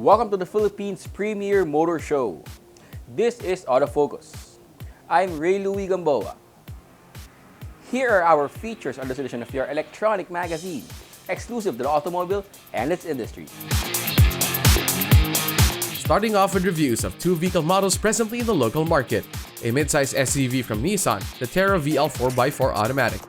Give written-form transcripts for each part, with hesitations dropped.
Welcome to the Philippines' premier motor show. This is Autofocus. I'm Ray Louie Gamboa. Here are our features on the edition of your electronic magazine, exclusive to the automobile and its industry. Starting off with reviews of two vehicle models presently in the local market, a midsize SUV from Nissan, the Terra VL 4x4 Automatic,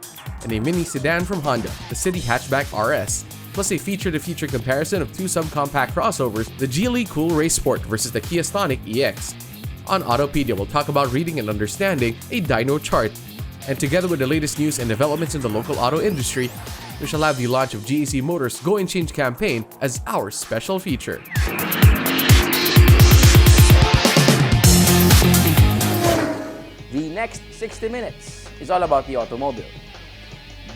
and a mini sedan from Honda, the City Hatchback RS, plus a feature-to-feature comparison of two subcompact crossovers, the Geely Cool Race Sport versus the Kia Stonic EX. On Autopedia, we'll talk about reading and understanding a dyno chart, and together with the latest news and developments in the local auto industry, we shall have the launch of GAC Motor's Go and Change campaign as our special feature. The next 60 minutes is all about the automobile.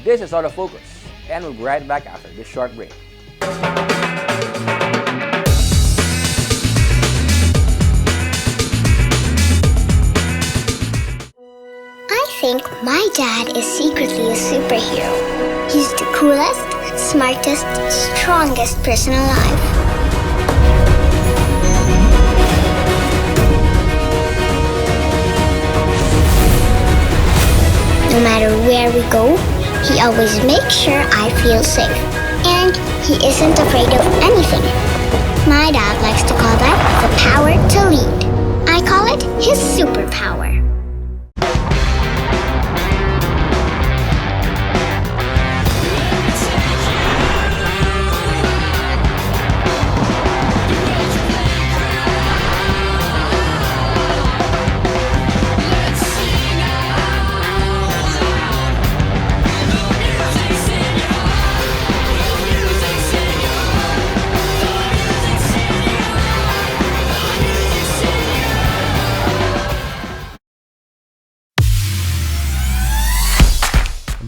This is Autofocus, and we'll be right back after this short break. I think my dad is secretly a superhero. He's the coolest, smartest, strongest person alive. No matter where we go, he always makes sure I feel safe. And he isn't afraid of anything. My dad likes to call that the power to lead. I call it his superpower.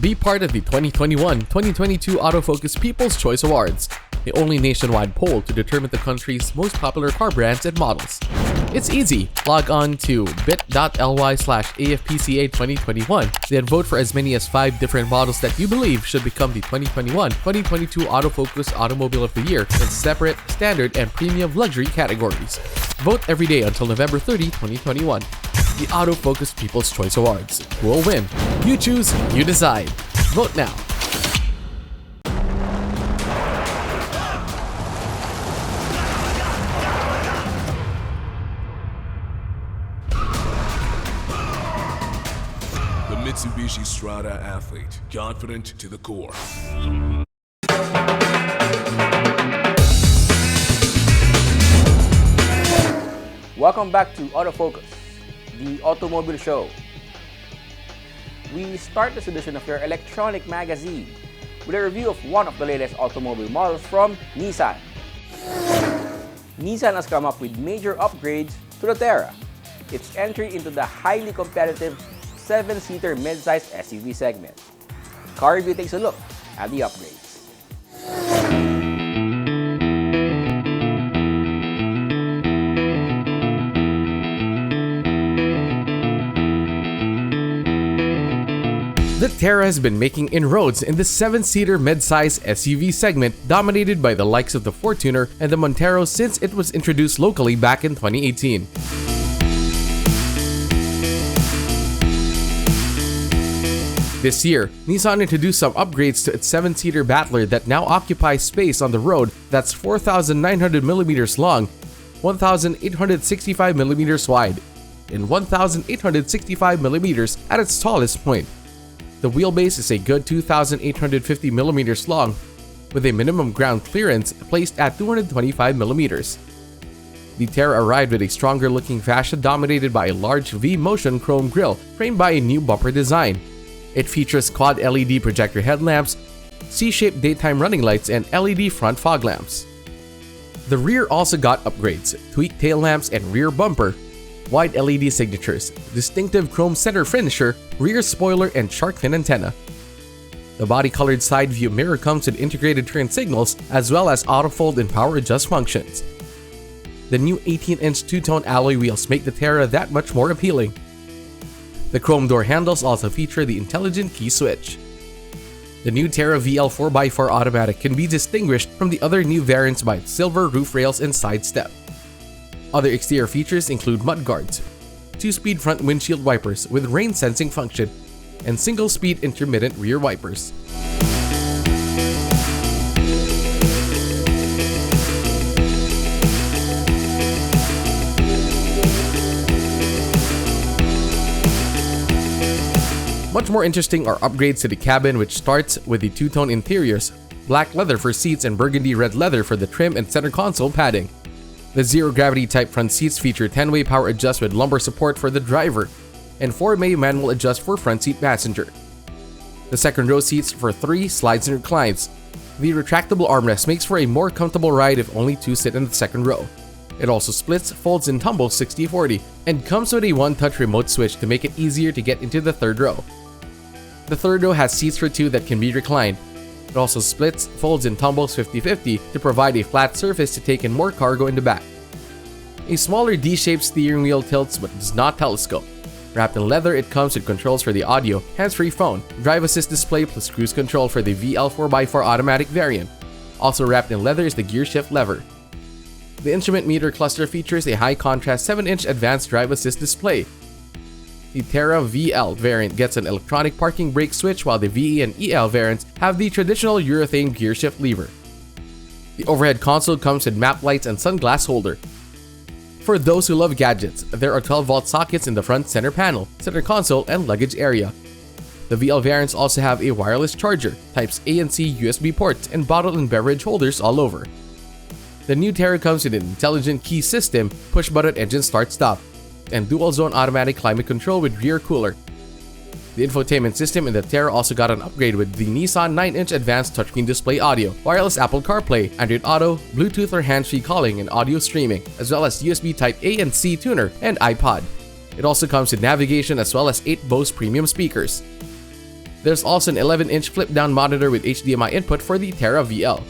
Be part of the 2021-2022 Autofocus People's Choice Awards, the only nationwide poll to determine the country's most popular car brands and models. It's easy. Log on to bit.ly/AFPCA2021, then vote for as many as 5 different models that you believe should become the 2021-2022 Autofocus Automobile of the Year in separate, standard, and premium luxury categories. Vote every day until November 30, 2021. The Autofocus People's Choice Awards. Who will win? You choose, you decide. Vote now. The Mitsubishi Strada athlete, confident to the core. Welcome back to Autofocus, the automobile show. We start this edition of your electronic magazine with a review of one of the latest automobile models from Nissan. Nissan has come up with major upgrades to the Terra, its entry into the highly competitive 7-seater midsize SUV segment. Car Review takes a look at the upgrades. The Terra has been making inroads in the 7-seater midsize SUV segment dominated by the likes of the Fortuner and the Montero since it was introduced locally back in 2018. This year, Nissan introduced some upgrades to its 7-seater battler that now occupies space on the road that's 4,900mm long, 1,865mm wide, and 1,865mm at its tallest point. The wheelbase is a good 2,850mm long, with a minimum ground clearance placed at 225mm. The Terra arrived with a stronger looking fascia dominated by a large V-motion chrome grille framed by a new bumper design. It features quad LED projector headlamps, C-shaped daytime running lights, and LED front fog lamps. The rear also got upgrades, tweaked tail lamps and rear bumper, wide LED signatures, distinctive chrome center finisher, rear spoiler, and shark fin antenna. The body-colored side view mirror comes with integrated turn signals as well as auto-fold and power adjust functions. The new 18-inch two-tone alloy wheels make the Terra that much more appealing. The chrome door handles also feature the intelligent key switch. The new Terra VL 4x4 automatic can be distinguished from the other new variants by its silver roof rails and side step. Other exterior features include mudguards, 2-speed front windshield wipers with rain sensing function, and single-speed intermittent rear wipers. Much more interesting are upgrades to the cabin, which starts with the two-tone interiors, black leather for seats and burgundy red leather for the trim and center console padding. The zero-gravity type front seats feature 10-way power adjust with lumbar support for the driver, and 4-way manual adjust for front seat passenger. The second row seats for 3 slides and reclines. The retractable armrest makes for a more comfortable ride if only 2 sit in the second row. It also splits, folds, and tumbles 60/40, and comes with a one-touch remote switch to make it easier to get into the third row. The third row has seats for 2 that can be reclined. It also splits, folds, and tumbles 50/50 to provide a flat surface to take in more cargo in the back. A smaller D-shaped steering wheel tilts but does not telescope. Wrapped in leather, it comes with controls for the audio, hands-free phone, drive assist display plus cruise control for the VL 4x4 automatic variant. Also wrapped in leather is the gear shift lever. The instrument meter cluster features a high-contrast 7-inch advanced drive assist display. The Terra VL variant gets an electronic parking brake switch, while the VE and EL variants have the traditional urethane gear shift lever. The overhead console comes with map lights and sunglass holder. For those who love gadgets, there are 12-volt sockets in the front center panel, center console, and luggage area. The VL variants also have a wireless charger, types A and C USB ports, and bottle and beverage holders all over. The new Terra comes with an intelligent key system, push-button engine start-stop, and dual-zone automatic climate control with rear cooler. The infotainment system in the Terra also got an upgrade with the Nissan 9-inch advanced touchscreen display audio, wireless Apple CarPlay, Android Auto, Bluetooth or hands-free calling and audio streaming, as well as USB Type A and C tuner and iPod. It also comes with navigation as well as 8 Bose premium speakers. There's also an 11-inch flip-down monitor with HDMI input for the Terra VL.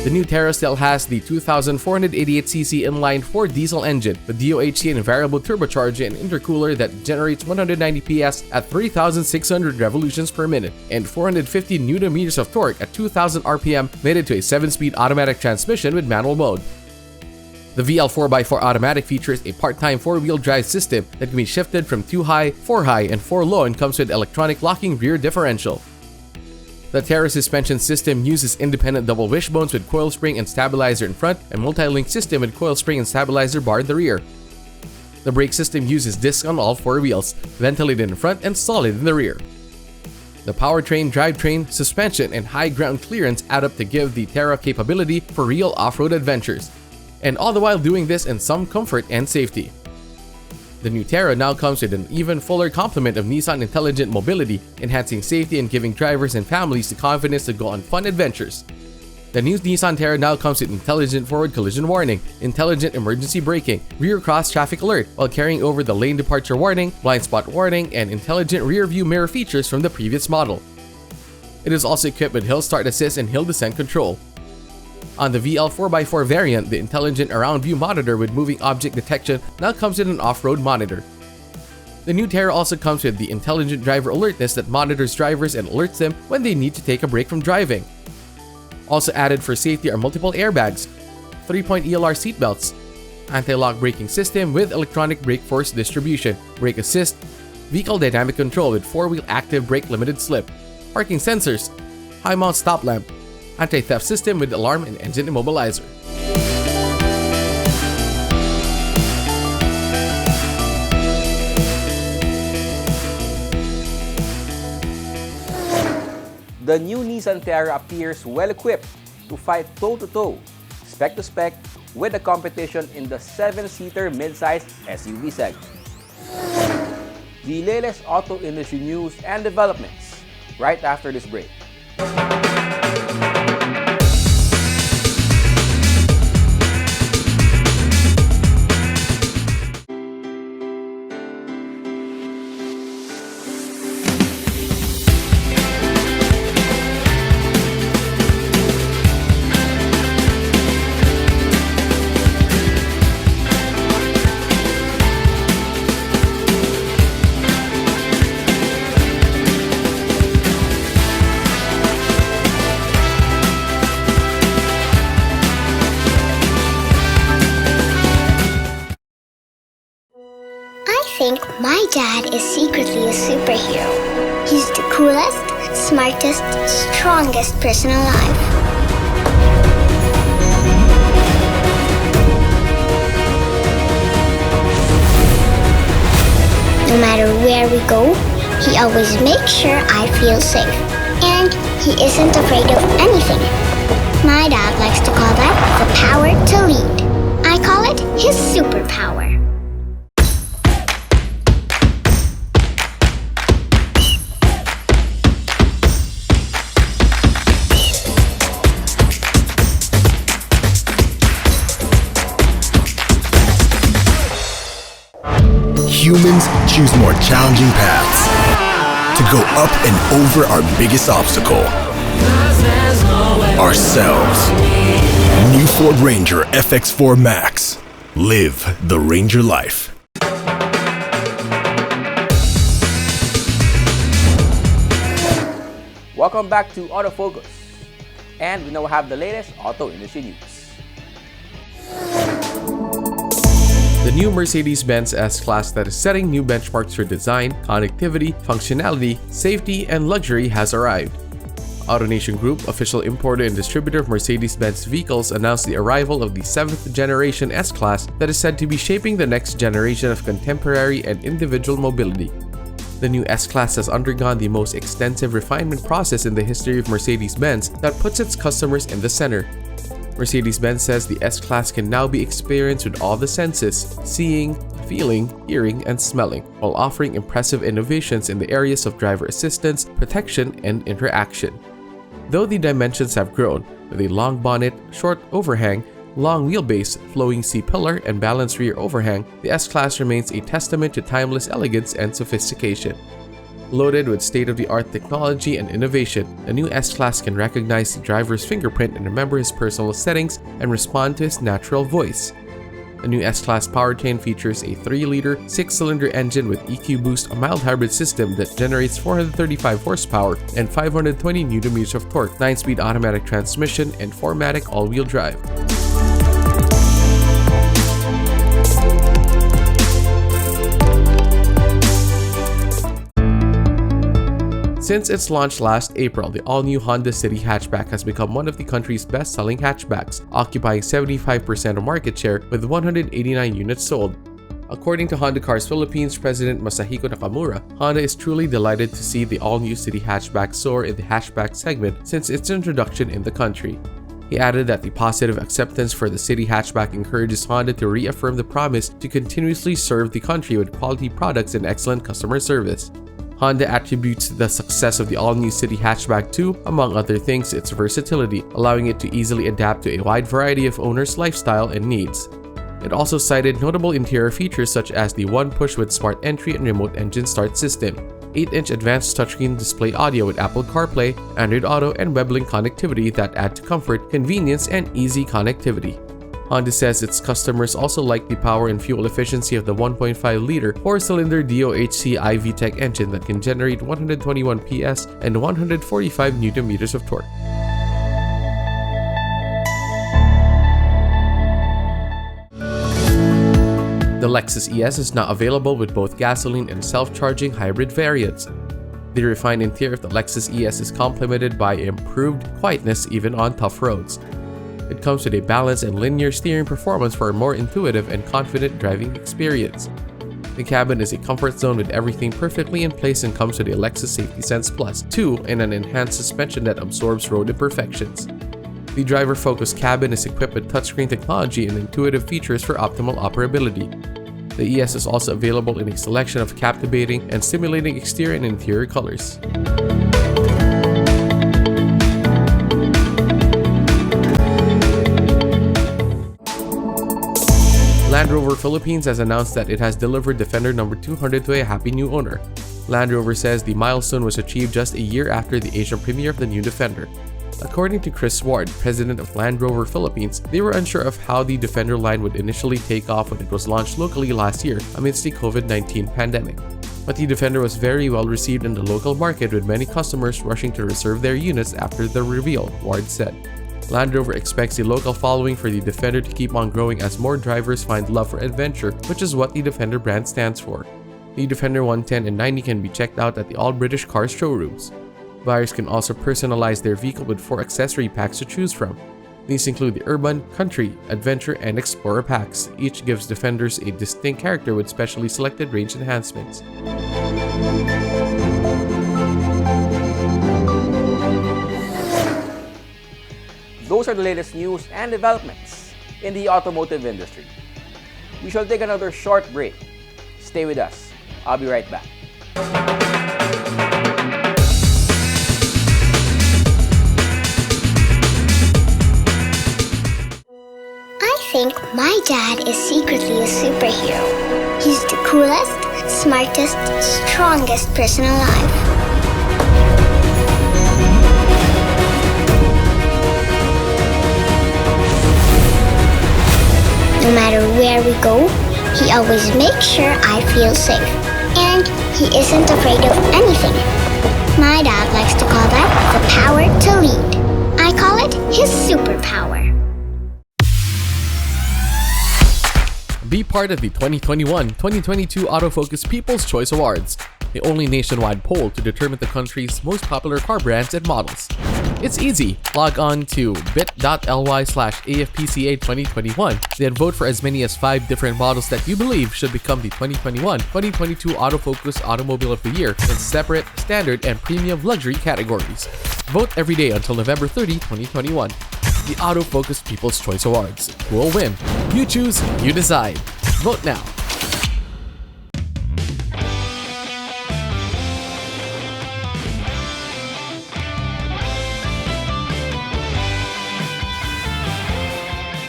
The new Terra still has the 2,488cc inline-4 diesel engine with DOHC and variable turbocharger and intercooler that generates 190 PS at 3,600 revolutions per minute and 450 Nm of torque at 2,000 RPM, mated to a 7-speed automatic transmission with manual mode. The VL 4x4 automatic features a part-time 4-wheel drive system that can be shifted from 2 high, 4 high, and 4 low, and comes with electronic locking rear differential. The Terra suspension system uses independent double wishbones with coil spring and stabilizer in front and multi-link system with coil spring and stabilizer bar in the rear. The brake system uses discs on all 4 wheels, ventilated in front and solid in the rear. The powertrain, drivetrain, suspension, and high ground clearance add up to give the Terra capability for real off-road adventures, and all the while doing this in some comfort and safety. The new Terra now comes with an even fuller complement of Nissan intelligent mobility, enhancing safety and giving drivers and families the confidence to go on fun adventures. The new Nissan Terra now comes with intelligent forward collision warning, intelligent emergency braking, rear cross traffic alert, while carrying over the lane departure warning, blind spot warning, and intelligent rear view mirror features from the previous model. It is also equipped with hill start assist and hill descent control. On the VL 4x4 variant, the intelligent around view monitor with moving object detection now comes with an off-road monitor. The new Terra also comes with the intelligent driver alertness that monitors drivers and alerts them when they need to take a break from driving. Also added for safety are multiple airbags, 3-point ELR seatbelts, anti-lock braking system with electronic brake force distribution, brake assist, vehicle dynamic control with 4-wheel active brake limited slip, parking sensors, high mount stop lamp, anti-theft system with alarm and engine immobilizer. The new Nissan Terra appears well-equipped to fight toe-to-toe, spec-to-spec, with the competition in the 7-seater mid-size SUV segment. The latest auto industry news and developments right after this break. think my dad is secretly a superhero. He's the coolest, smartest, strongest person alive. No matter where we go, he always makes sure I feel safe. And he isn't afraid of anything. My dad likes to call that the power to lead. I call it his superpower. Humans choose more challenging paths to go up and over our biggest obstacle, ourselves. New Ford Ranger FX4 Max. Live the Ranger life. Welcome back to Autofocus. And we now have the latest auto industry news. The new Mercedes-Benz S-Class that is setting new benchmarks for design, connectivity, functionality, safety, and luxury has arrived. AutoNation Group, official importer and distributor of Mercedes-Benz vehicles, announced the arrival of the 7th generation S-Class that is said to be shaping the next generation of contemporary and individual mobility. The new S-Class has undergone the most extensive refinement process in the history of Mercedes-Benz that puts its customers in the center. Mercedes-Benz says the S-Class can now be experienced with all the senses, seeing, feeling, hearing, and smelling, while offering impressive innovations in the areas of driver assistance, protection, and interaction. Though the dimensions have grown, with a long bonnet, short overhang, long wheelbase, flowing C-pillar, and balanced rear overhang, the S-Class remains a testament to timeless elegance and sophistication. Loaded with state-of-the-art technology and innovation, the new S-Class can recognize the driver's fingerprint and remember his personal settings and respond to his natural voice. The new S-Class powertrain features a 3-liter, 6-cylinder engine with EQ Boost, a mild hybrid system that generates 435 horsepower and 520 Nm of torque, 9-speed automatic transmission, and 4MATIC all-wheel drive. Since its launch last April, the all-new Honda City hatchback has become one of the country's best-selling hatchbacks, occupying 75% of market share with 189 units sold. According to Honda Cars Philippines President Masahiko Nakamura, Honda is truly delighted to see the all-new City hatchback soar in the hatchback segment since its introduction in the country. He added that the positive acceptance for the City hatchback encourages Honda to reaffirm the promise to continuously serve the country with quality products and excellent customer service. Honda attributes the success of the all-new City hatchback to, among other things, its versatility, allowing it to easily adapt to a wide variety of owners' lifestyle and needs. It also cited notable interior features such as the one-push with smart entry and remote engine start system, 8-inch advanced touchscreen display audio with Apple CarPlay, Android Auto, and WebLink connectivity that add to comfort, convenience, and easy connectivity. Honda says its customers also like the power and fuel efficiency of the 1.5-liter 4-cylinder DOHC iVTEC engine that can generate 121 PS and 145 Nm of torque. The Lexus ES is now available with both gasoline and self-charging hybrid variants. The refined interior of the Lexus ES is complemented by improved quietness even on tough roads. It comes with a balanced and linear steering performance for a more intuitive and confident driving experience. The cabin is a comfort zone with everything perfectly in place and comes with a Lexus Safety Sense Plus 2 and an enhanced suspension that absorbs road imperfections. The driver-focused cabin is equipped with touchscreen technology and intuitive features for optimal operability. The ES is also available in a selection of captivating and stimulating exterior and interior colors. Land Rover Philippines has announced that it has delivered Defender number 200 to a happy new owner. Land Rover says the milestone was achieved just a year after the Asian premiere of the new Defender. According to Chris Ward, president of Land Rover Philippines, they were unsure of how the Defender line would initially take off when it was launched locally last year amidst the COVID-19 pandemic. But the Defender was very well received in the local market, with many customers rushing to reserve their units after the reveal, Ward said. Land Rover expects the local following for the Defender to keep on growing as more drivers find love for adventure, which is what the Defender brand stands for. The Defender 110 and 90 can be checked out at the all British Cars showrooms. Buyers can also personalize their vehicle with 4 accessory packs to choose from. These include the Urban, Country, Adventure, and Explorer packs. Each gives Defenders a distinct character with specially selected range enhancements. Those are the latest news and developments in the automotive industry. We shall take another short break. Stay with us. I'll be right back. I think my dad is secretly a superhero. He's the coolest, smartest, strongest person alive. No matter where we go, he always makes sure I feel safe. And he isn't afraid of anything. My dad likes to call that the power to lead. I call it his superpower. Be part of the 2021-2022 Autofocus People's Choice Awards, the only nationwide poll to determine the country's most popular car brands and models. It's easy. Log on to bit.ly/AFPCA2021, then vote for as many as 5 different models that you believe should become the 2021-2022 Autofocus Automobile of the Year in separate, standard, and premium luxury categories. Vote every day until November 30, 2021. The Autofocus People's Choice Awards. Who will win? You choose, you decide. Vote now.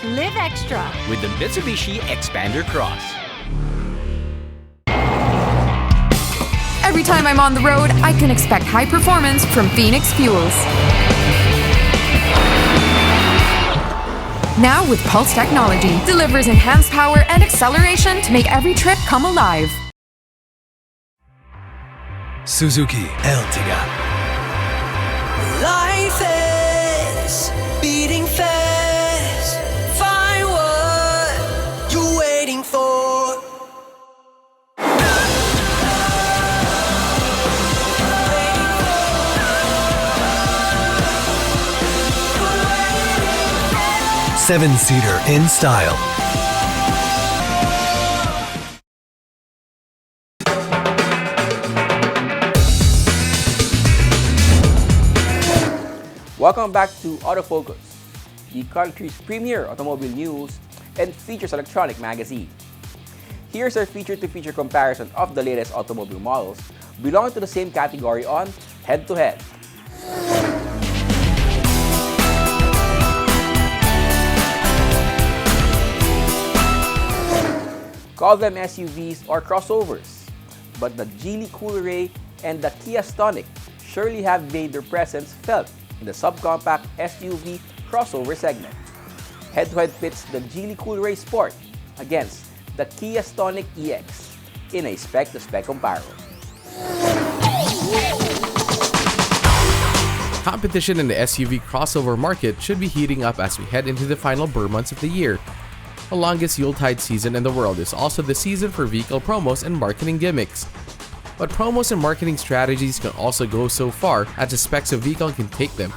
Live extra with the Mitsubishi Xpander Cross. Every time I'm on the road, I can expect high performance from Phoenix Fuels. Now with Pulse technology, delivers enhanced power and acceleration to make every trip come alive. Suzuki Ertiga. Life is beating fast. Find what you're waiting for. Seven-seater in style. Welcome back to Autofocus, the country's premier automobile news and features electronic magazine. Here's our feature-to-feature comparison of the latest automobile models belonging to the same category on Head-to-Head. Call them SUVs or crossovers, but the Geely Coolray and the Kia Stonic surely have made their presence felt in the subcompact SUV crossover segment. Head-to-head pits the Geely Coolray Sport against the Kia Stonic EX in a spec-to-spec comparison. Competition in the SUV crossover market should be heating up as we head into the final Burr months of the year. The longest Yuletide season in the world is also the season for vehicle promos and marketing gimmicks. But promos and marketing strategies can also go so far as the specs of vehicle can take them.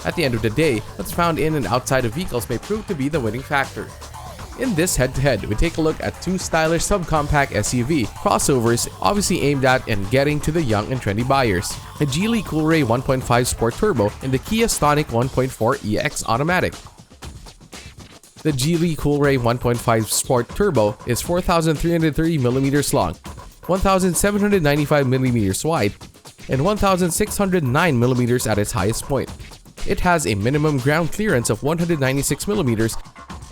At the end of the day, what's found in and outside of vehicles may prove to be the winning factor. In this head-to-head, we take a look at 2 stylish subcompact SUV crossovers obviously aimed at and getting to the young and trendy buyers. The Geely Coolray 1.5 Sport Turbo and the Kia Stonic 1.4 EX Automatic. The Geely Coolray 1.5 Sport Turbo is 4,330mm long, 1,795mm wide, and 1,609mm at its highest point. It has a minimum ground clearance of 196mm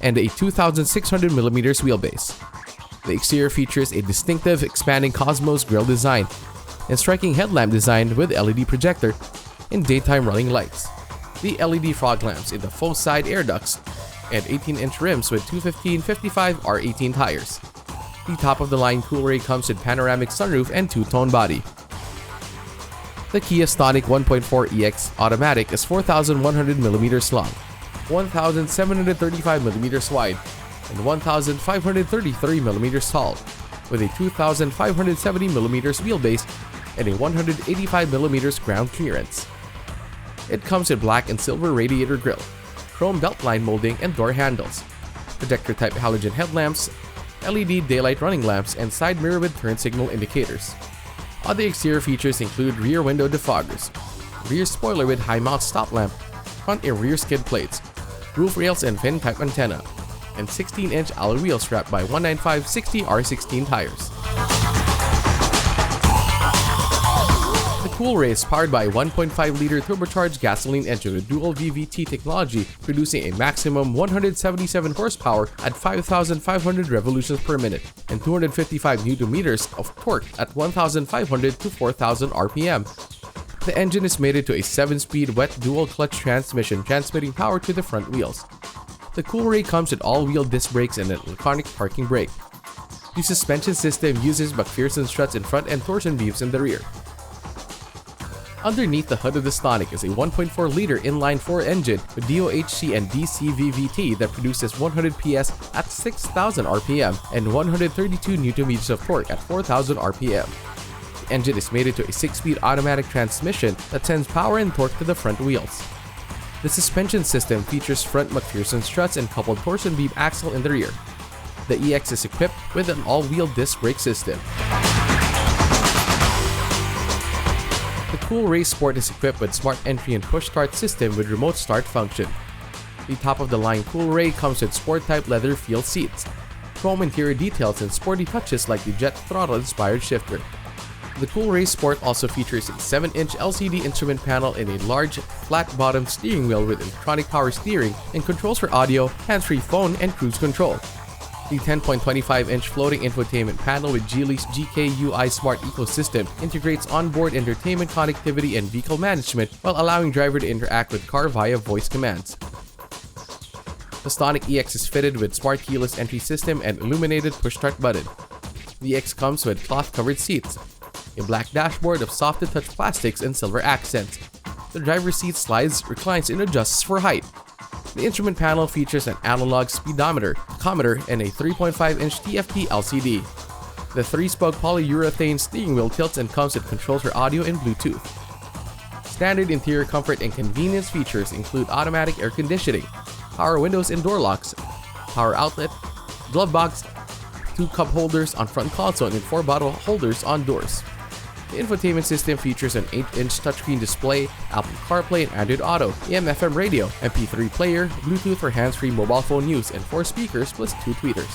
and a 2,600mm wheelbase. The exterior features a distinctive expanding Cosmos grille design and striking headlamp design with LED projector and daytime running lights. The LED fog lamps in the faux side air ducts and 18-inch rims with 215/55 R18 tires. The top-of-the-line Coolray comes with panoramic sunroof and two-tone body. The Kia Stonic 1.4 EX Automatic is 4,100mm long, 1,735mm wide, and 1,533mm tall. with a 2,570mm wheelbase and a 185mm ground clearance. It comes with black and silver radiator grille, chrome beltline molding and door handles, projector-type halogen headlamps, LED daylight running lamps, and side mirror with turn signal indicators. Other exterior features include rear window defoggers, rear spoiler with high mount stop lamp, front and rear skid plates, roof rails and fin-type antenna, and 16-inch alloy wheels strapped by 195/60 R16 tires. The Coolray is powered by a 1.5-liter turbocharged gasoline engine with dual VVT technology, producing a maximum 177 horsepower at 5,500 revolutions per minute and 255 Nm of torque at 1,500 to 4,000 RPM. The engine is mated to a 7-speed wet dual-clutch transmission, transmitting power to the front wheels. The Coolray comes with all-wheel disc brakes and an electronic parking brake. The suspension system uses McPherson struts in front and torsion beams in the rear. Underneath the hood of the Stonic is a 1.4-liter inline-4 engine with DOHC and DC VVT that produces 100 PS at 6,000 RPM and 132 Nm of torque at 4,000 RPM. The engine is mated to a 6-speed automatic transmission that sends power and torque to the front wheels. The suspension system features front McPherson struts and coupled torsion beam axle in the rear. The EX is equipped with an all-wheel disc brake system. The Coolray Sport is equipped with smart entry and push start system with remote start function. The top-of-the-line Coolray comes with sport-type leather feel seats, chrome interior details, and sporty touches like the jet throttle-inspired shifter. The Coolray Sport also features a 7-inch LCD instrument panel and a large, flat-bottomed steering wheel with electronic power steering and controls for audio, hands-free phone, and cruise control. The 10.25-inch floating infotainment panel with Geely's GKUI Smart Ecosystem integrates onboard entertainment connectivity and vehicle management while allowing driver to interact with car via voice commands. The Stonic EX is fitted with smart keyless entry system and illuminated push-start button. The EX comes with cloth-covered seats, a black dashboard of soft-to-touch plastics and silver accents. The driver's seat slides, reclines, and adjusts for height. The instrument panel features an analog speedometer, tachometer, and a 3.5-inch TFT LCD. The 3-spoke polyurethane steering wheel tilts and comes with controls for audio and Bluetooth. Standard interior comfort and convenience features include automatic air conditioning, power windows and door locks, power outlet, glove box, 2 cup holders on front console, and 4 bottle holders on doors. The infotainment system features an 8-inch touchscreen display, Apple CarPlay and Android Auto, AM/FM radio, MP3 player, Bluetooth for hands-free mobile phone use, and 4 speakers plus 2 tweeters.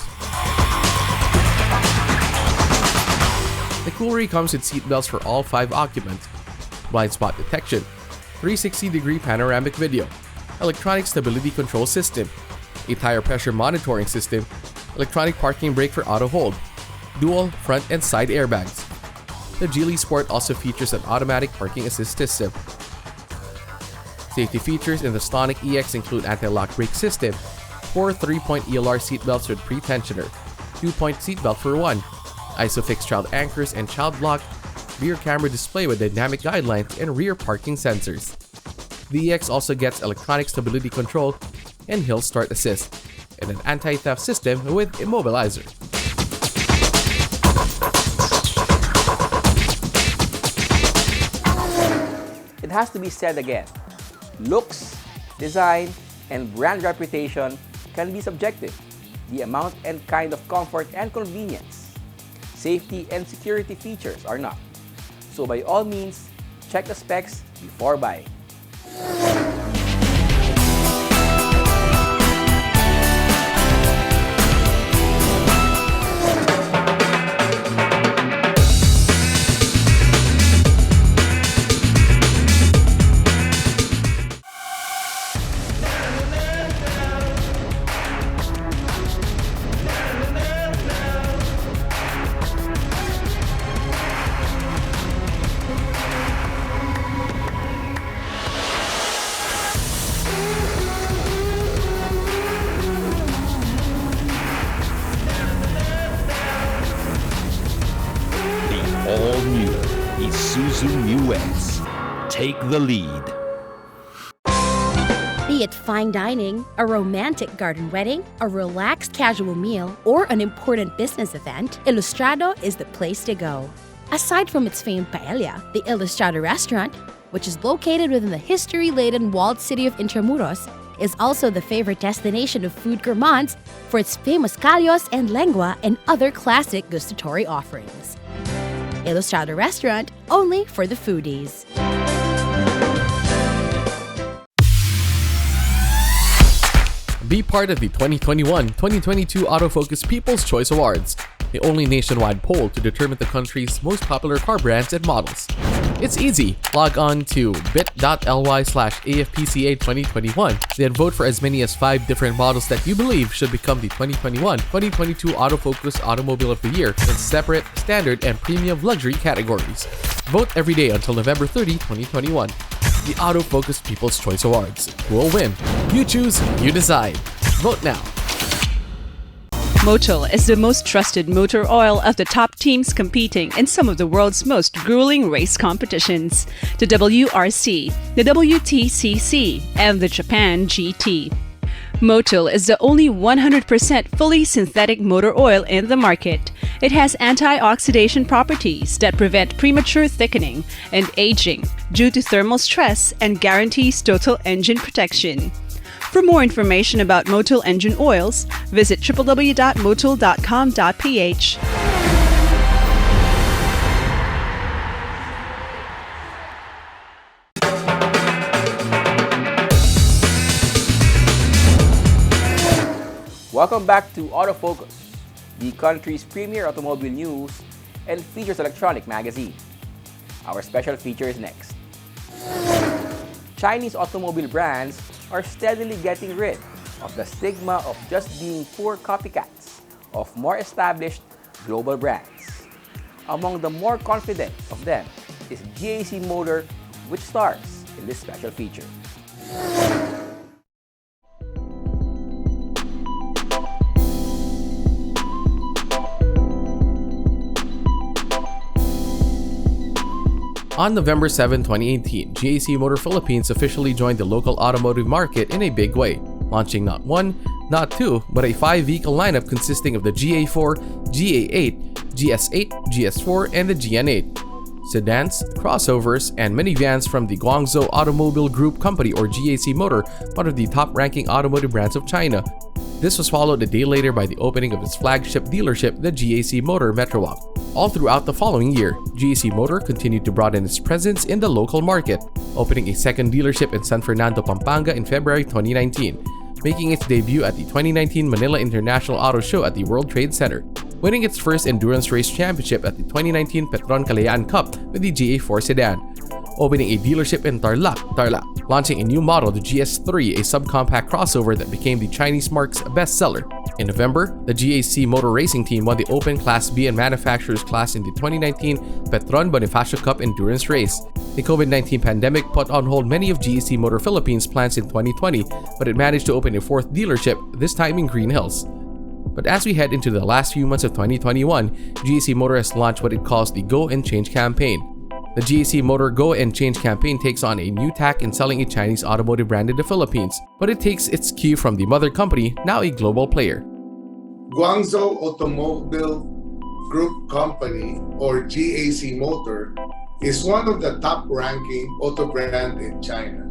The Coolray comes with seatbelts for all 5 occupants, blind spot detection, 360-degree panoramic video, electronic stability control system, a tire pressure monitoring system, electronic parking brake for auto hold, dual front and side airbags. The Geely Sport also features an automatic parking assist system. Safety features in the Stonic EX include anti-lock brake system, 4 3-point ELR seatbelts with pre-tensioner, 2-point seatbelt for 1, ISOFIX child anchors and child lock, rear camera display with dynamic guidelines, and rear parking sensors. The EX also gets electronic stability control and hill start assist, and an anti-theft system with immobilizer. It has to be said again, looks, design, and brand reputation can be subjective. The amount and kind of comfort and convenience, safety and security features are not. So by all means, check the specs before buying. Isuzu Mu X. Take the lead. The Be it fine dining, a romantic garden wedding, a relaxed casual meal, or an important business event, Ilustrado is the place to go. Aside from its famed paella, the Ilustrado restaurant, which is located within the history-laden walled city of Intramuros, is also the favorite destination of food gourmands for its famous callos and lengua and other classic gustatory offerings. Ilustrado restaurant, only for the foodies. Be part of the 2021-2022 Autofocus People's Choice Awards, the only nationwide poll to determine the country's most popular car brands and models. It's easy. Log on to bit.ly/AFPCA2021, then vote for as many as 5 different models that you believe should become the 2021-2022 Autofocus Automobile of the Year in separate, standard, and premium luxury categories. Vote every day until November 30, 2021. The Autofocus People's Choice Awards. Who will win? You choose, you decide. Vote now. Motul is the most trusted motor oil of the top teams competing in some of the world's most grueling race competitions: the WRC, the WTCC, and the Japan GT. Motul is the only 100% fully synthetic motor oil in the market. It has antioxidant properties that prevent premature thickening and aging due to thermal stress and guarantees total engine protection. For more information about Motul engine oils, visit www.motul.com.ph. Welcome back to Autofocus, the country's premier automobile news and features electronic magazine. Our special feature is next. Chinese automobile brands are steadily getting rid of the stigma of just being poor copycats of more established global brands. Among the more confident of them is GAC Motor, which stars in this special feature. On November 7, 2018, GAC Motor Philippines officially joined the local automotive market in a big way, launching not one, not two, but a 5-vehicle lineup consisting of the GA4, GA8, GS8, GS4, and the GN8. Sedans, crossovers, and minivans from the Guangzhou Automobile Group Company, or GAC Motor, one of the top-ranking automotive brands of China. This was followed a day later by the opening of its flagship dealership, the GAC Motor Metrowalk. All throughout the following year, GAC Motor continued to broaden its presence in the local market, opening a second dealership in San Fernando, Pampanga in February 2019, making its debut at the 2019 Manila International Auto Show at the World Trade Center, winning its first endurance race championship at the 2019 Petron Kalayaan Cup with the GA4 sedan, opening a dealership in Tarlac, launching a new model, the GS3, a subcompact crossover that became the Chinese marque's bestseller. In November, the GAC Motor Racing Team won the Open Class B and Manufacturers class in the 2019 Petron Bonifacio Cup endurance race. The COVID-19 pandemic put on hold many of GAC Motor Philippines' plans in 2020, but it managed to open a 4th dealership, this time in Green Hills. But as we head into the last few months of 2021, GAC Motor has launched what it calls the Go and Change campaign. The GAC Motor Go and Change campaign takes on a new tack in selling a Chinese automotive brand in the Philippines, but it takes its cue from the mother company, now a global player. Guangzhou Automobile Group Company, or GAC Motor, is one of the top-ranking auto brands in China.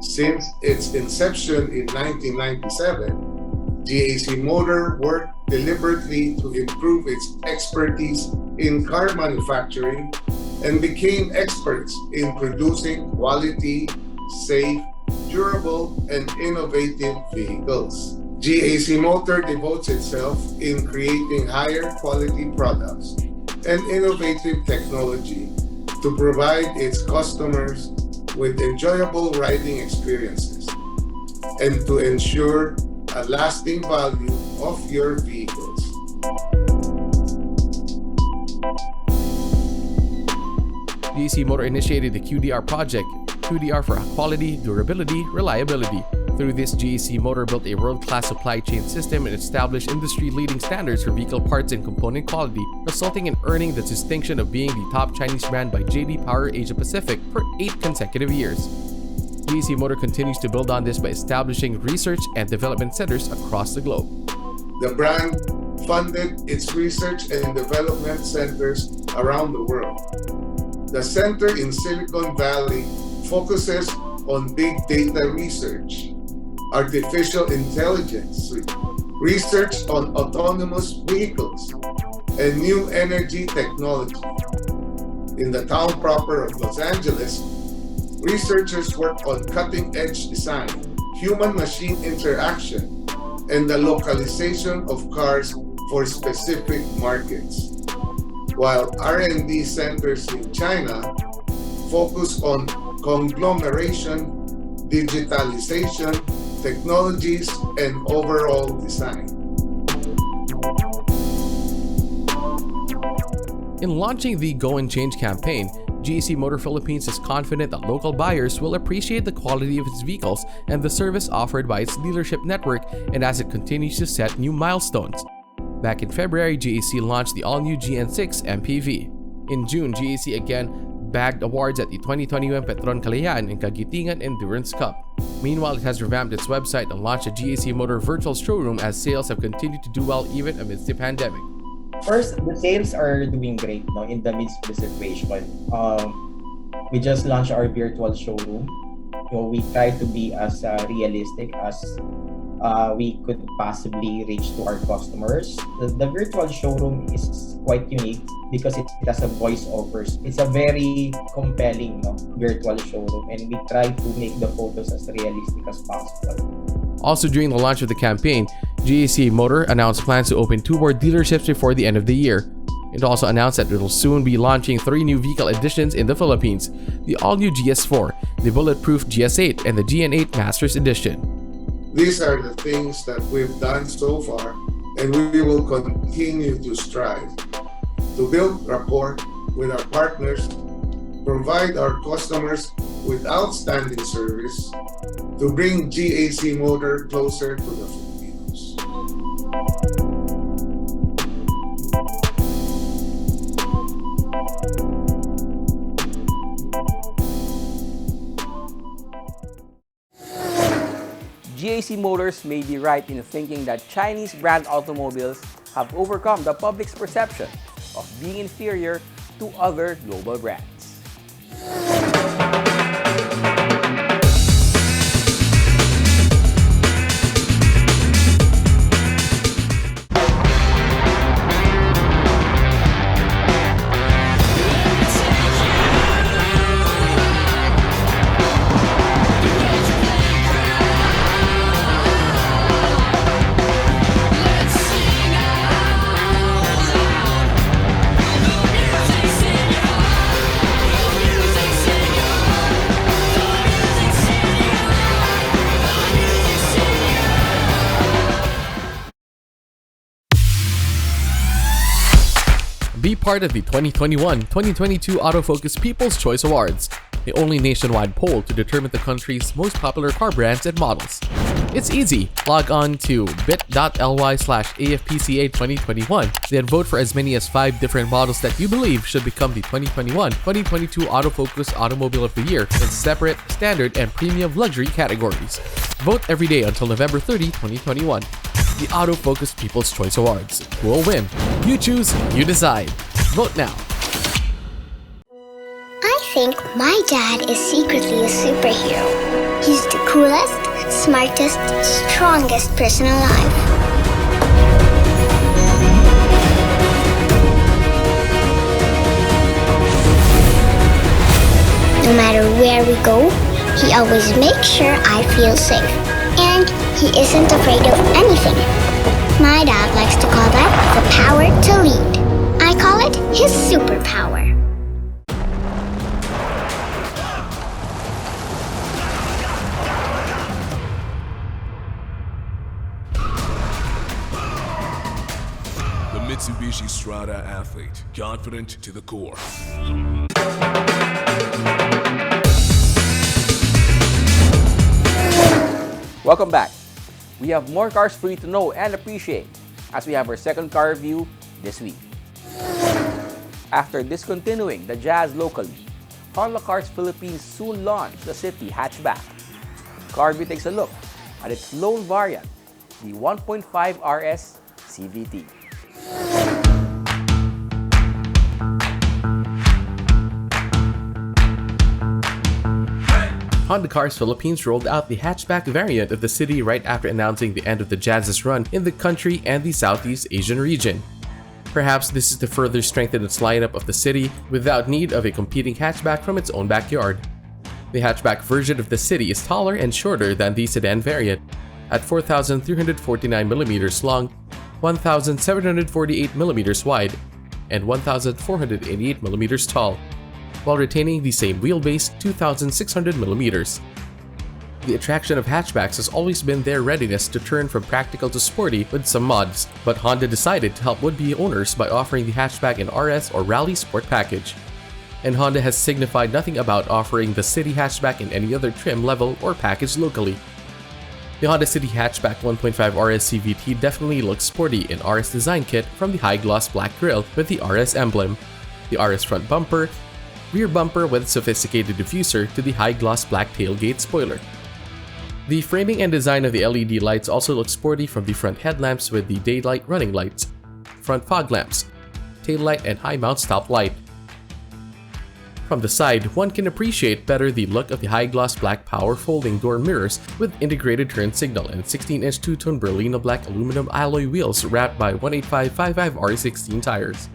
Since its inception in 1997, GAC Motor worked deliberately to improve its expertise in car manufacturing and became experts in producing quality, safe, durable, and innovative vehicles. GAC Motor devotes itself in creating higher quality products and innovative technology to provide its customers with enjoyable riding experiences and to ensure a lasting value of your vehicles. GAC Motor initiated the QDR project, QDR for quality, durability, reliability. Through this, GAC Motor built a world-class supply chain system and established industry-leading standards for vehicle parts and component quality, resulting in earning the distinction of being the top Chinese brand by JD Power Asia Pacific for 8 consecutive years. GAC Motor continues to build on this by establishing research and development centers across the globe. The brand funded its research and development centers around the world. The center in Silicon Valley focuses on big data research, artificial intelligence, research on autonomous vehicles, and new energy technology. In the town proper of Los Angeles, researchers work on cutting-edge design, human-machine interaction, and the localization of cars for specific markets. While R&D centers in China focus on conglomeration, digitalization, technologies, and overall design. In launching the Go and Change campaign, GAC Motor Philippines is confident that local buyers will appreciate the quality of its vehicles and the service offered by its dealership network, and as it continues to set new milestones. Back in February, GAC launched the all-new GN6 MPV. In June, GAC again bagged awards at the 2021 Petron Kalayaan and Kagitingan Endurance Cup. Meanwhile, it has revamped its website and launched a GAC Motor virtual showroom as sales have continued to do well even amidst the pandemic. First, the sales are doing great now in the midst of the situation. We just launched our virtual showroom. We try to be as realistic as we could possibly reach to our customers. The virtual showroom is quite unique because it has a voiceovers. It's a very compelling virtual showroom, and we try to make the photos as realistic as possible. Also, during the launch of the campaign, GAC Motor announced plans to open 2 more dealerships before the end of the year. It also announced that it will soon be launching 3 new vehicle editions in the Philippines: the all-new GS4, the bulletproof GS8, and the GN8 Masters Edition. These are the things that we've done so far, and we will continue to strive to build rapport with our partners, provide our customers with outstanding service, to bring GAC Motor closer to the Filipinos. GAC Motors may be right in thinking that Chinese brand automobiles have overcome the public's perception of being inferior to other global brands. Be part of the 2021-2022 Autofocus People's Choice Awards, the only nationwide poll to determine the country's most popular car brands and models. It's easy. Log on to bit.ly/AFPCA2021, then vote for as many as 5 different models that you believe should become the 2021-2022 Autofocus Automobile of the Year in separate, standard, and premium luxury categories. Vote every day until November 30, 2021. The Autofocus People's Choice Awards. Who will win? You choose, you decide. Vote now. I think my dad is secretly a superhero. He's the coolest, smartest, strongest person alive. No matter where we go, he always makes sure I feel safe. And he isn't afraid of anything. My dad likes to call that the power to lead. I call it his superpower. The Mitsubishi Strada athlete, confident to the core. Welcome back. We have more cars for you to know and appreciate as we have our second car review this week. After discontinuing the Jazz locally, Honda Cars Philippines soon launched the City hatchback. car takes a look at its lone variant, the 1.5 RS CVT. Honda Cars Philippines rolled out the hatchback variant of the city right after announcing the end of the Jazz's run in the country and the Southeast Asian region. Perhaps this is to further strengthen its lineup of the city without need of a competing hatchback from its own backyard. The hatchback version of the city is taller and shorter than the sedan variant, at 4,349mm long, 1,748mm wide, and 1,488mm tall, while retaining the same wheelbase, 2,600mm. The attraction of hatchbacks has always been their readiness to turn from practical to sporty with some mods, but Honda decided to help would-be owners by offering the hatchback in RS or Rally Sport package. And Honda has signified nothing about offering the City hatchback in any other trim level or package locally. The Honda City Hatchback 1.5 RS CVT definitely looks sporty in RS design kit, from the high-gloss black grille with the RS emblem, the RS front bumper, rear bumper with sophisticated diffuser to the high-gloss black tailgate spoiler. The framing and design of the LED lights also look sporty, from the front headlamps with the daylight running lights, front fog lamps, tail light, and high-mount stop light. From the side, one can appreciate better the look of the high-gloss black power folding door mirrors with integrated turn signal and 16-inch two-tone Berlina black aluminum alloy wheels wrapped by 185/55 R16 tires.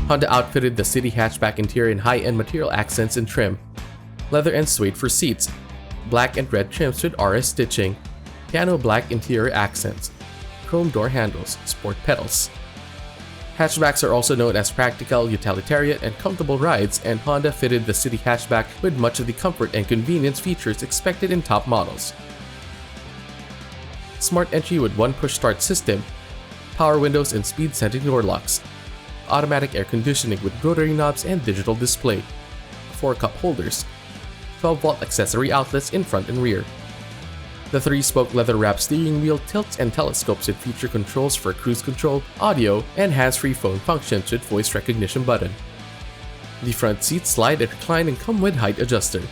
Honda outfitted the City hatchback interior in high-end material accents and trim, leather and suede for seats, black and red trims with RS stitching, piano black interior accents, chrome door handles, sport pedals. Hatchbacks are also known as practical, utilitarian, and comfortable rides, and Honda fitted the City hatchback with much of the comfort and convenience features expected in top models. Smart entry with one push start system, power windows and speed sensing door locks, automatic air conditioning with rotary knobs and digital display, 4 cup holders, 12-volt accessory outlets in front and rear. The 3-spoke leather-wrapped steering wheel tilts and telescopes with feature controls for cruise control, audio, and hands-free phone functions with voice recognition button. The front seats slide and recline and come with height adjuster.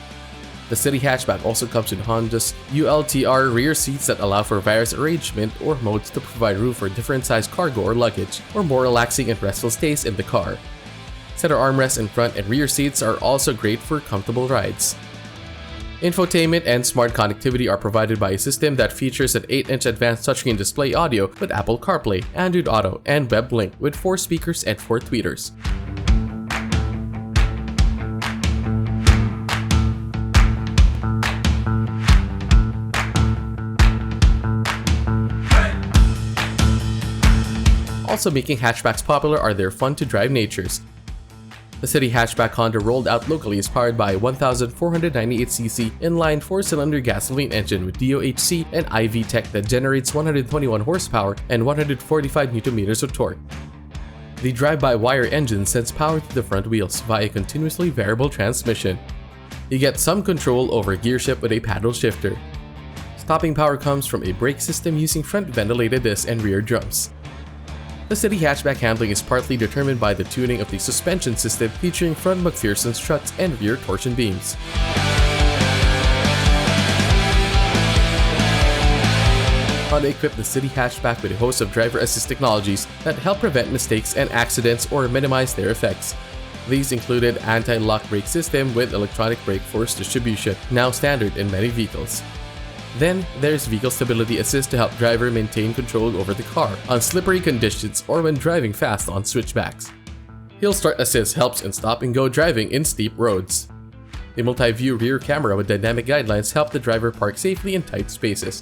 The City hatchback also comes with Honda's ULTR rear seats that allow for various arrangement or modes to provide room for different sized cargo or luggage, or more relaxing and restful stays in the car. Center armrests in front and rear seats are also great for comfortable rides. Infotainment and smart connectivity are provided by a system that features an 8-inch advanced touchscreen display audio with Apple CarPlay, Android Auto, and WebLink with 4 speakers and 4 tweeters. Also making hatchbacks popular are their fun-to-drive natures. The City hatchback Honda rolled out locally is powered by a 1,498cc inline 4-cylinder gasoline engine with DOHC and IV tech that generates 121 horsepower and 145 Nm of torque. The drive-by-wire engine sends power to the front wheels via a continuously variable transmission. You get some control over gear shift with a paddle shifter. Stopping power comes from a brake system using front ventilated discs and rear drums. The City hatchback handling is partly determined by the tuning of the suspension system, featuring front McPherson struts and rear torsion beams. Honda equipped the City hatchback with a host of driver assist technologies that help prevent mistakes and accidents or minimize their effects. These included anti-lock brake system with electronic brake force distribution, now standard in many vehicles. Then, there's Vehicle Stability Assist to help driver maintain control over the car on slippery conditions or when driving fast on switchbacks. Hill Start Assist helps in stop-and-go driving in steep roads. The multi-view rear camera with dynamic guidelines help the driver park safely in tight spaces.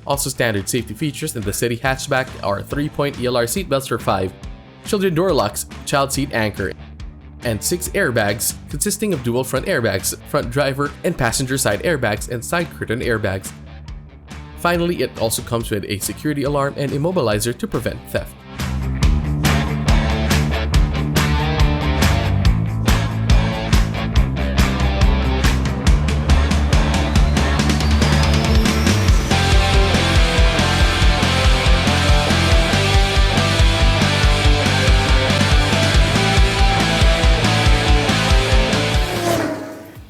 Also standard safety features in the City hatchback are 3-point ELR seatbelts for 5, children door locks, child seat anchor, and 6 airbags consisting of dual front airbags, front driver and passenger side airbags, and side curtain airbags. Finally, it also comes with a security alarm and immobilizer to prevent theft.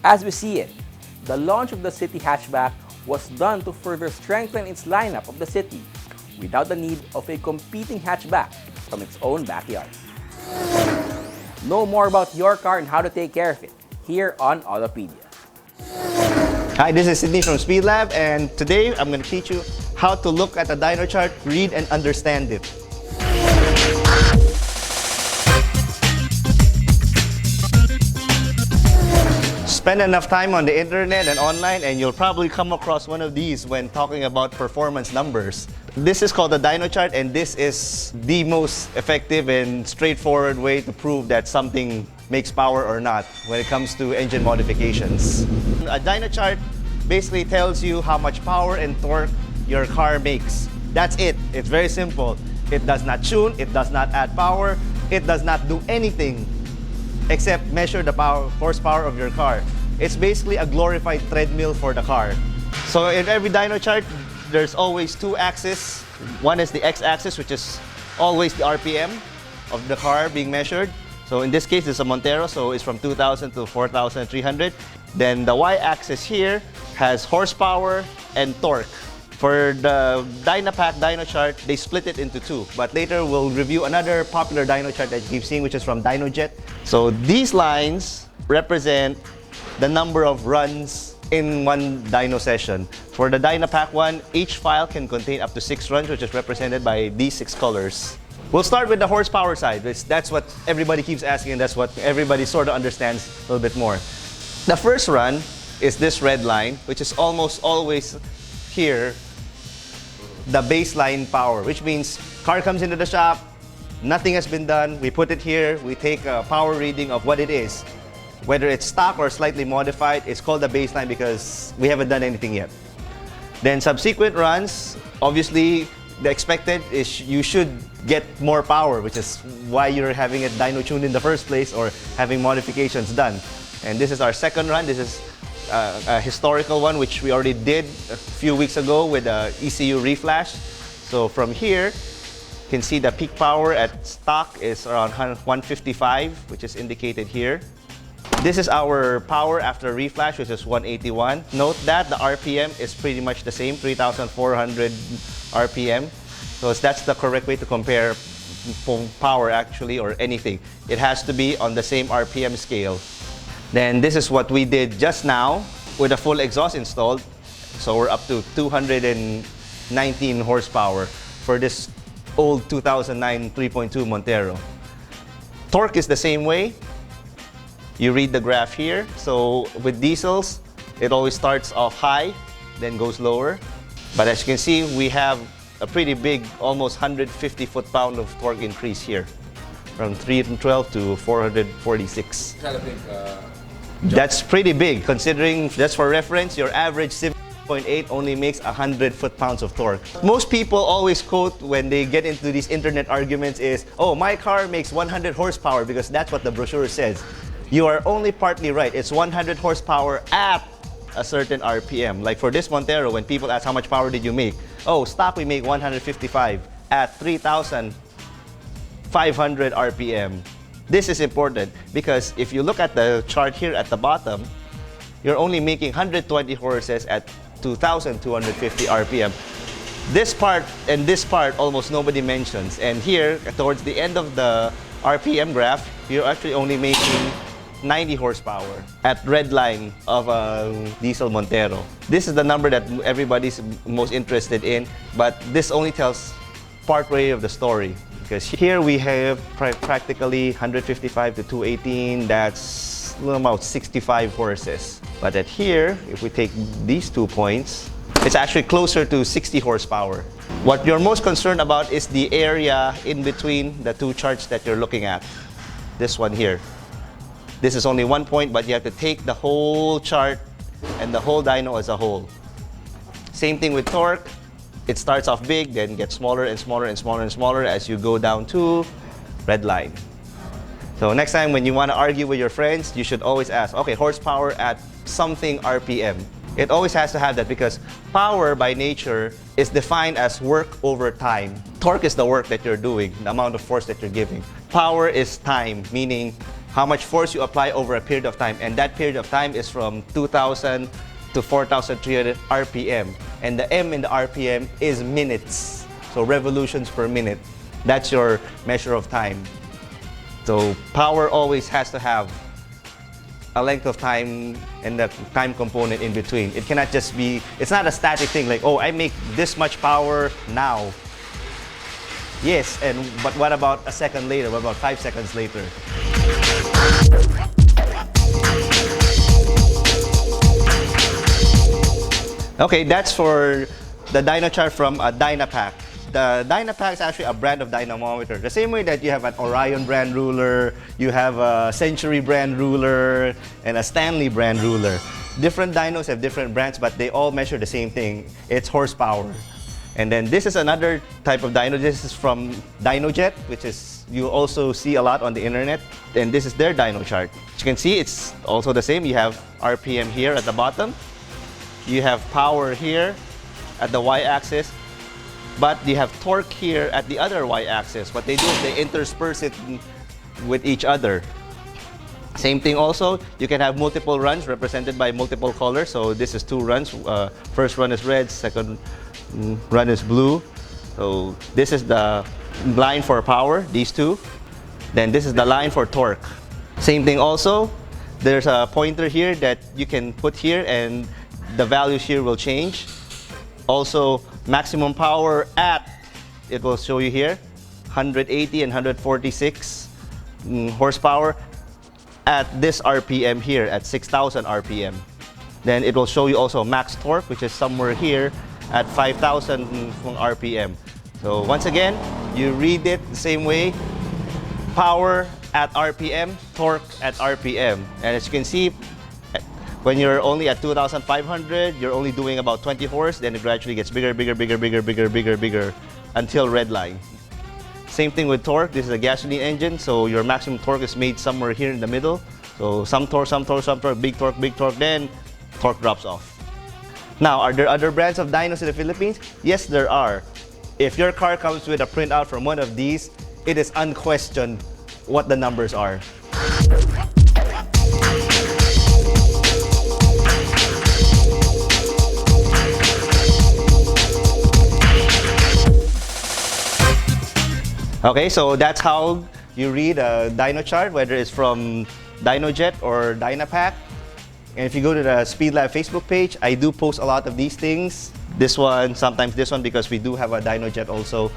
As we see it, the launch of the City hatchback was done to further strengthen its lineup of the City without the need of a competing hatchback from its own backyard. Know more about your car and how to take care of it here on Autopedia. Hi, this is Sydney from Speed Lab, and today I'm going to teach you how to look at a dyno chart, read and understand it. Spend enough time on the internet and online and you'll probably come across one of these when talking about performance numbers. This is called a dyno chart, and this is the most effective and straightforward way to prove that something makes power or not when it comes to engine modifications. A dyno chart basically tells you how much power and torque your car makes. That's it. It's very simple. It does not tune, it does not add power, it does not do anything except measure the horsepower of your car. It's basically a glorified treadmill for the car. So in every dyno chart, there's always two axes. One is the x-axis, which is always the RPM of the car being measured. So in this case, it's a Montero, so it's from 2,000 to 4,300. Then the y-axis here has horsepower and torque. For the Dynapack dyno chart, they split it into two. But later, we'll review another popular dyno chart that you keep seeing, which is from DynoJet. So these lines represent the number of runs in one dyno session. For the Dynapack one, each file can contain up to 6 runs, which is represented by these 6 colors. We'll start with the horsepower side. That's what everybody keeps asking, and that's what everybody sort of understands a little bit more. The first run is this red line, which is almost always here, the baseline power, which means car comes into the shop, nothing has been done, we put it here, we take a power reading of what it is. Whether it's stock or slightly modified, it's called the baseline because we haven't done anything yet. Then subsequent runs, obviously the expected is you should get more power, which is why you're having it dyno tuned in the first place or having modifications done. And this is our second run. This is a historical one, which we already did a few weeks ago with the ECU reflash. So from here, you can see the peak power at stock is around 155, which is indicated here. This is our power after reflash, which is 181. Note that the RPM is pretty much the same, 3,400 RPM. So that's the correct way to compare power actually, or anything. It has to be on the same RPM scale. Then this is what we did just now with a full exhaust installed. So we're up to 219 horsepower for this old 2009 3.2 Montero. Torque is the same way. You read the graph here. So with diesels, it always starts off high, then goes lower. But as you can see, we have a pretty big, almost 150 foot-pound of torque increase here, from 312 to 446. That's pretty big, considering, just for reference, your average 7.8 only makes 100 foot-pounds of torque. Most people always quote when they get into these internet arguments is, oh, my car makes 100 horsepower because that's what the brochure says. You are only partly right. It's 100 horsepower at a certain RPM. Like for this Montero, when people ask how much power did you make? Oh, stock we make 155 at 3,500 RPM. This is important because if you look at the chart here at the bottom, you're only making 120 horses at 2,250 RPM. This part and this part almost nobody mentions. And here, towards the end of the RPM graph, you're actually only making 90 horsepower at red line of a diesel Montero. This is the number that everybody's most interested in, but this only tells part way of the story. Because here we have practically 155 to 218, that's about 65 horses. But at here, if we take these 2 points, it's actually closer to 60 horsepower. What you're most concerned about is the area in between the two charts that you're looking at. This one here. This is only 1 point, but you have to take the whole chart and the whole dyno as a whole. Same thing with torque. It starts off big, then gets smaller and smaller and smaller and smaller as you go down to red line. So next time when you want to argue with your friends, you should always ask, okay, horsepower at something RPM. It always has to have that because power by nature is defined as work over time. Torque is the work that you're doing, the amount of force that you're giving. Power is time, meaning how much force you apply over a period of time. And that period of time is from 2,000 to 4,300 RPM. And the M in the RPM is minutes. So revolutions per minute. That's your measure of time. So power always has to have a length of time and the time component in between. It cannot just be, it's not a static thing like, oh, I make this much power now. Yes, but what about a second later? What about 5 seconds later? Okay, that's for the dyno chart from a Dynapack. The Dynapack is actually a brand of dynamometer. The same way that you have an Orion brand ruler, you have a Century brand ruler, and a Stanley brand ruler. Different dynos have different brands, but they all measure the same thing. It's horsepower. And then this is another type of dyno. This is from DynoJet, which is you also see a lot on the internet. And this is their dyno chart. As you can see, it's also the same. You have RPM here at the bottom. You have power here at the y-axis. But you have torque here at the other y-axis. What they do is they intersperse it with each other. Same thing also, you can have multiple runs represented by multiple colors. So this is 2 runs. First run is red, second run is blue. So this is the line for power, these two. Then this is the line for torque. Same thing also, there's a pointer here that you can put here and the values here will change. Also, maximum power at, it will show you here, 180 and 146 horsepower at this RPM here, at 6,000 RPM. Then it will show you also max torque, which is somewhere here at 5,000 RPM. So once again, you read it the same way, power at RPM, torque at RPM. And as you can see, when you're only at 2,500, you're only doing about 20 horse, then it gradually gets bigger, bigger, bigger, bigger, bigger, bigger, bigger, until red line. Same thing with torque. This is a gasoline engine, so your maximum torque is made somewhere here in the middle. So some torque, some torque, some torque, big torque, then torque drops off. Now, are there other brands of dynos in the Philippines? Yes, there are. If your car comes with a printout from one of these, it is unquestioned what the numbers are. Okay, so that's how you read a dyno chart, whether it's from DynoJet or Dynapack. And if you go to the SpeedLab Facebook page, I do post a lot of these things. This one, sometimes this one, because we do have a DynoJet also.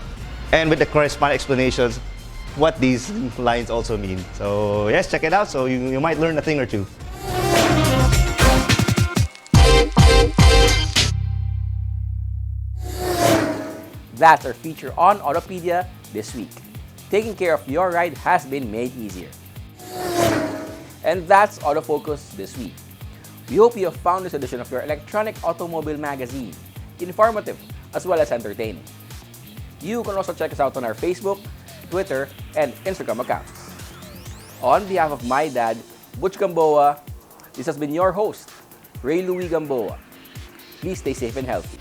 And with the corresponding explanations, what these lines also mean. So yes, check it out, so you might learn a thing or two. That's our feature on Autopedia this week. Taking care of your ride has been made easier. And that's Autofocus this week. We hope you have found this edition of your electronic automobile magazine informative as well as entertaining. You can also check us out on our Facebook, Twitter, and Instagram accounts. On behalf of my dad, Butch Gamboa, this has been your host, Ray Louie Gamboa. Please stay safe and healthy.